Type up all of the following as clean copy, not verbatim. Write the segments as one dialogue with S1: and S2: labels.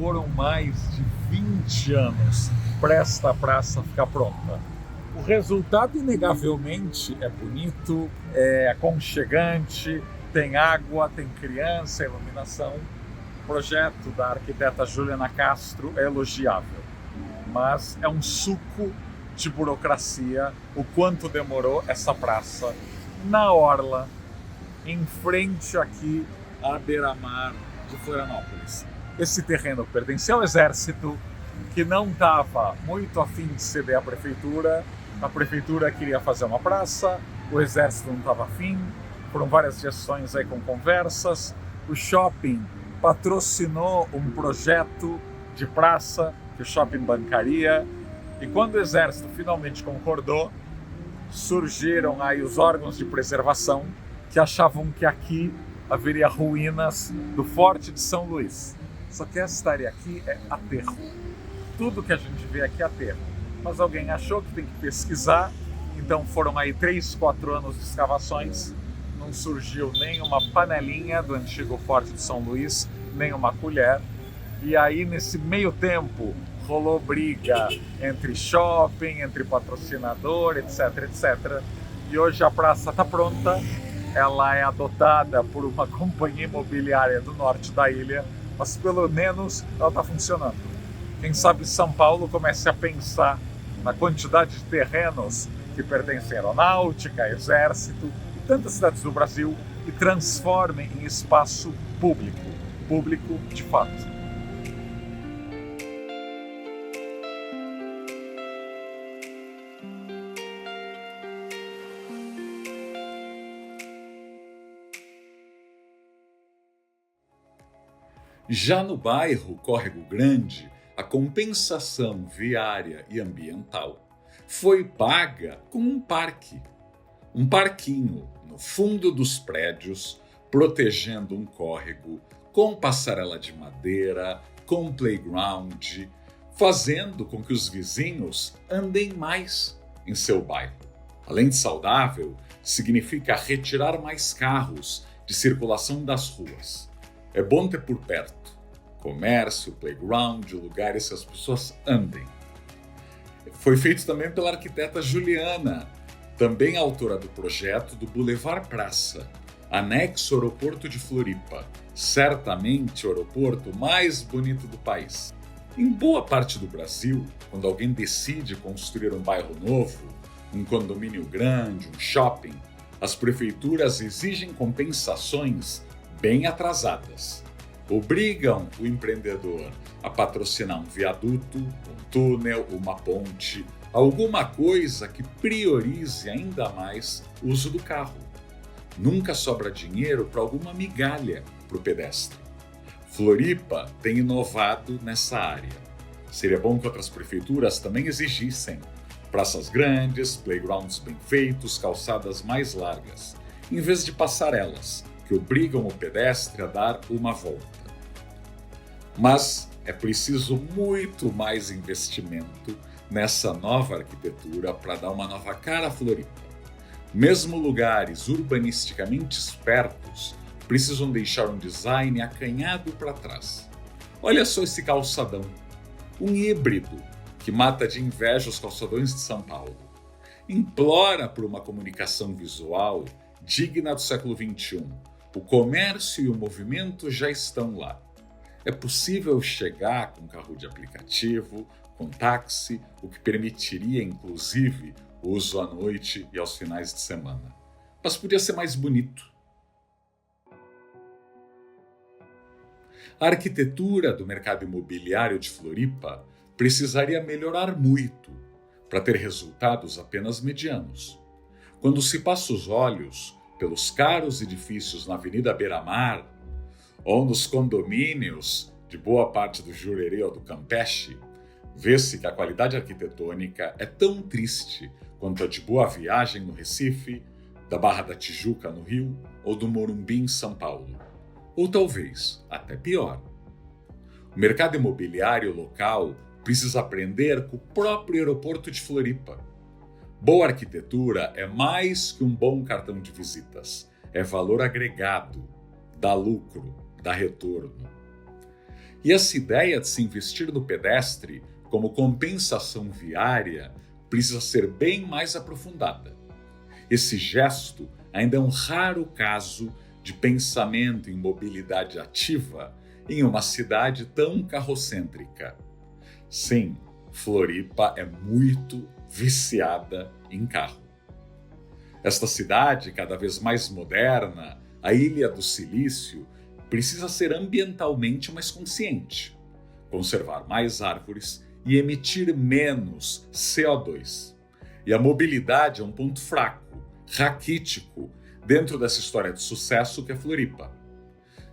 S1: foram mais de 20 anos para esta praça ficar pronta. O resultado, inegavelmente, é bonito, é aconchegante, tem água, tem criança, iluminação. O projeto da arquiteta Juliana Castro é elogiável, mas é um suco de burocracia o quanto demorou essa praça na orla, em frente aqui à beira-mar de Florianópolis. Esse terreno pertencia ao Exército, que não estava muito afim de ceder à prefeitura. A prefeitura queria fazer uma praça, o Exército não estava afim, foram várias gestões aí com conversas. O shopping patrocinou um projeto de praça que o shopping bancaria, e quando o Exército finalmente concordou, surgiram aí os órgãos de preservação que achavam que aqui haveria ruínas do Forte de São Luís. Só que esta área aqui é aterro. Tudo que a gente vê aqui é aterro. Mas alguém achou que tem que pesquisar, então foram aí 3, 4 anos de escavações, não surgiu nenhuma panelinha do antigo Forte de São Luís, nem uma colher, e aí nesse meio tempo rolou briga entre shopping, entre patrocinador, etc, etc, e hoje a praça está pronta, ela é adotada por uma companhia imobiliária do norte da ilha, mas pelo menos ela está funcionando. Quem sabe São Paulo comece a pensar na quantidade de terrenos que pertencem à aeronáutica, exército e tantas cidades do Brasil e transformem em espaço público, público de fato. Já no bairro Córrego Grande, a compensação viária e ambiental foi paga com um parque. Um parquinho no fundo dos prédios, protegendo um córrego, com passarela de madeira, com playground, fazendo com que os vizinhos andem mais em seu bairro. Além de saudável, significa retirar mais carros de circulação das ruas. É bom ter por perto comércio, playground, lugares que as pessoas andem. Foi feito também pela arquiteta Juliana, também autora do projeto do Boulevard Praça, anexo ao aeroporto de Floripa, certamente o aeroporto mais bonito do país. Em boa parte do Brasil, quando alguém decide construir um bairro novo, um condomínio grande, um shopping, as prefeituras exigem compensações bem atrasadas. Obrigam o empreendedor a patrocinar um viaduto, um túnel, uma ponte, alguma coisa que priorize ainda mais o uso do carro. Nunca sobra dinheiro para alguma migalha para o pedestre. Floripa tem inovado nessa área. Seria bom que outras prefeituras também exigissem praças grandes, playgrounds bem feitos, calçadas mais largas, em vez de passarelas, que obrigam o pedestre a dar uma volta. Mas é preciso muito mais investimento nessa nova arquitetura para dar uma nova cara a Floripa. Mesmo lugares urbanisticamente espertos precisam deixar um design acanhado para trás. Olha só esse calçadão, um híbrido que mata de inveja os calçadões de São Paulo. Implora por uma comunicação visual digna do século XXI. O comércio e o movimento já estão lá. É possível chegar com carro de aplicativo, com táxi, o que permitiria, inclusive, o uso à noite e aos finais de semana. Mas podia ser mais bonito. A arquitetura do mercado imobiliário de Floripa precisaria melhorar muito para ter resultados apenas medianos. Quando se passa os olhos pelos caros edifícios na Avenida Beira-Mar ou nos condomínios de boa parte do Jurerê ou do Campeche, vê-se que a qualidade arquitetônica é tão triste quanto a de Boa Viagem no Recife, da Barra da Tijuca no Rio ou do Morumbi em São Paulo. Ou talvez até pior. O mercado imobiliário local precisa aprender com o próprio aeroporto de Floripa. Boa arquitetura é mais que um bom cartão de visitas. É valor agregado, dá lucro, dá retorno. E essa ideia de se investir no pedestre como compensação viária precisa ser bem mais aprofundada. Esse gesto ainda é um raro caso de pensamento em mobilidade ativa em uma cidade tão carrocêntrica. Sim, Floripa é muito viciada em carro. Esta cidade, cada vez mais moderna, a Ilha do Silício, precisa ser ambientalmente mais consciente, conservar mais árvores e emitir menos CO2. E a mobilidade é um ponto fraco, raquítico, dentro dessa história de sucesso que é Floripa.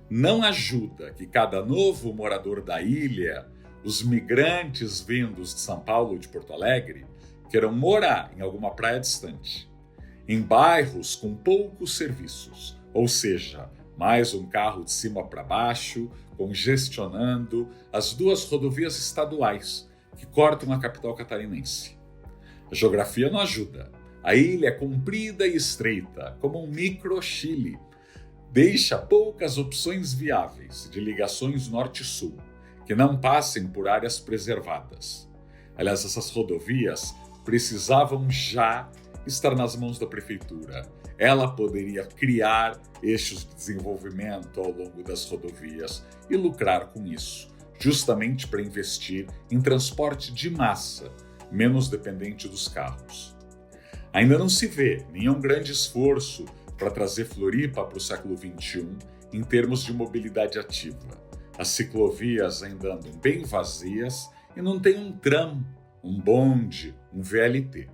S1: Não ajuda que cada novo morador da ilha, os migrantes vindos de São Paulo ou de Porto Alegre, queiram morar em alguma praia distante, em bairros com poucos serviços, ou seja, mais um carro de cima para baixo, congestionando as duas rodovias estaduais que cortam a capital catarinense. A geografia não ajuda. A ilha é comprida e estreita, como um micro-Chile. Deixa poucas opções viáveis de ligações norte-sul, que não passem por áreas preservadas. Aliás, essas rodovias precisavam já estar nas mãos da prefeitura. Ela poderia criar eixos de desenvolvimento ao longo das rodovias e lucrar com isso, justamente para investir em transporte de massa, menos dependente dos carros. Ainda não se vê nenhum grande esforço para trazer Floripa para o século XXI em termos de mobilidade ativa. As ciclovias ainda andam bem vazias e não tem um tram, um bonde, um VLT.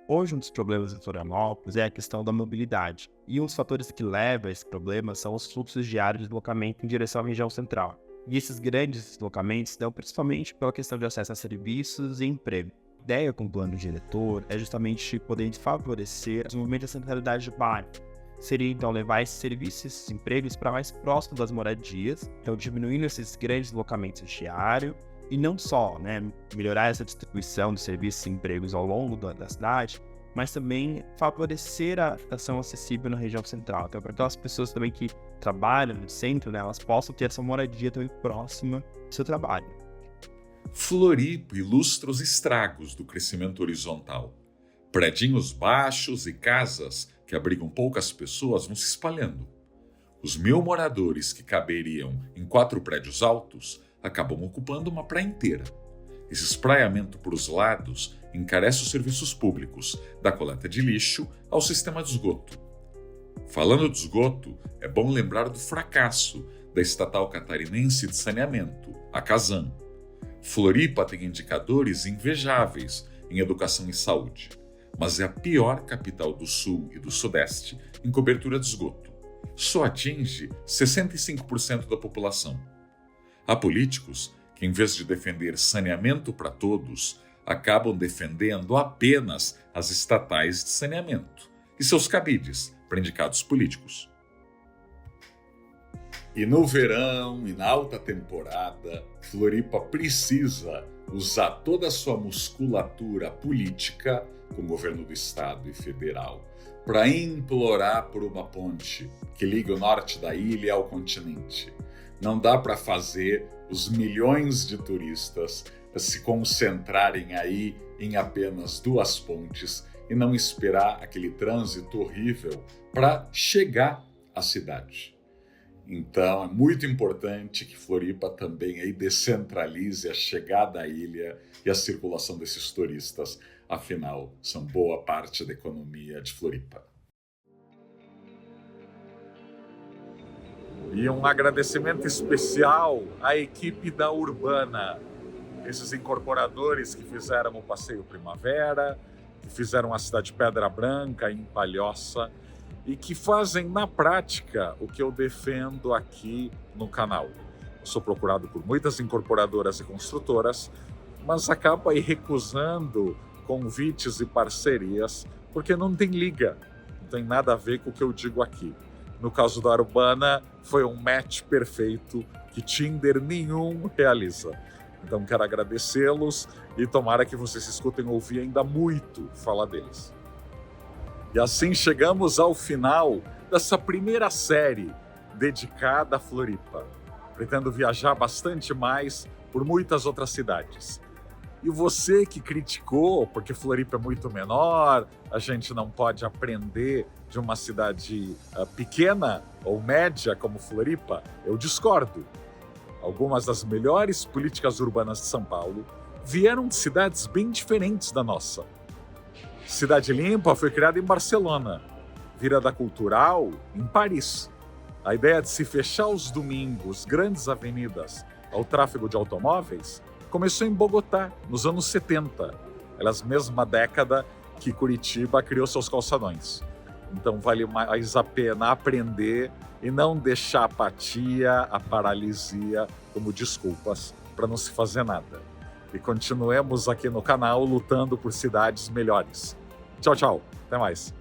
S2: Hoje, um dos problemas de Florianópolis é a questão da mobilidade. E um dos fatores que leva a esse problema são os fluxos diários de deslocamento em direção à região central. E esses grandes deslocamentos se dão principalmente pela questão de acesso a serviços e emprego. A ideia com o plano diretor é justamente poder favorecer o desenvolvimento da centralidade do bairro. Seria então levar esses serviços, esses empregos para mais próximo das moradias, então diminuindo esses grandes deslocamentos diários. E não só melhorar essa distribuição de serviços e empregos ao longo da cidade, mas também favorecer a ação acessível na região central. Então, para aquelas pessoas também que trabalham no centro, elas possam ter essa moradia também próxima do seu trabalho.
S1: Floripa ilustra os estragos do crescimento horizontal. Predinhos baixos e casas que abrigam poucas pessoas vão se espalhando. Os 1.000 moradores que caberiam em 4 prédios altos acabam ocupando uma praia inteira. Esse espraiamento por os lados encarece os serviços públicos, da coleta de lixo ao sistema de esgoto. Falando de esgoto, é bom lembrar do fracasso da estatal catarinense de saneamento, a Casan. Floripa tem indicadores invejáveis em educação e saúde, mas é a pior capital do Sul e do Sudeste em cobertura de esgoto. Só atinge 65% da população. Há políticos que, em vez de defender saneamento para todos, acabam defendendo apenas as estatais de saneamento e seus cabides para indicados políticos. E no verão e na alta temporada, Floripa precisa usar toda a sua musculatura política com o governo do estado e federal para implorar por uma ponte que liga o norte da ilha ao continente. Não dá para fazer os milhões de turistas se concentrarem aí em apenas 2 pontes e não esperar aquele trânsito horrível para chegar à cidade. Então, é muito importante que Floripa também aí descentralize a chegada à ilha e a circulação desses turistas. Afinal, são boa parte da economia de Floripa. E um agradecimento especial à equipe da Urbana, esses incorporadores que fizeram o Passeio Primavera, que fizeram a cidade Pedra Branca em Palhoça e que fazem na prática o que eu defendo aqui no canal. Eu sou procurado por muitas incorporadoras e construtoras, mas acabo aí recusando convites e parcerias porque não tem liga, não tem nada a ver com o que eu digo aqui. No caso da Urbana, foi um match perfeito que Tinder nenhum realiza. Então quero agradecê-los e tomara que vocês escutem ouvir ainda muito falar deles. E assim chegamos ao final dessa primeira série dedicada a Floripa. Pretendo viajar bastante mais por muitas outras cidades. E você que criticou, porque Floripa é muito menor, a gente não pode aprender de uma cidade pequena ou média como Floripa, eu discordo. Algumas das melhores políticas urbanas de São Paulo vieram de cidades bem diferentes da nossa. Cidade Limpa foi criada em Barcelona, Virada Cultural em Paris. A ideia de se fechar os domingos grandes avenidas ao tráfego de automóveis começou em Bogotá, nos anos 70. É a mesma década que Curitiba criou seus calçadões. Então vale mais a pena aprender e não deixar a apatia, a paralisia como desculpas para não se fazer nada. E continuemos aqui no canal lutando por cidades melhores. Tchau, tchau. Até mais.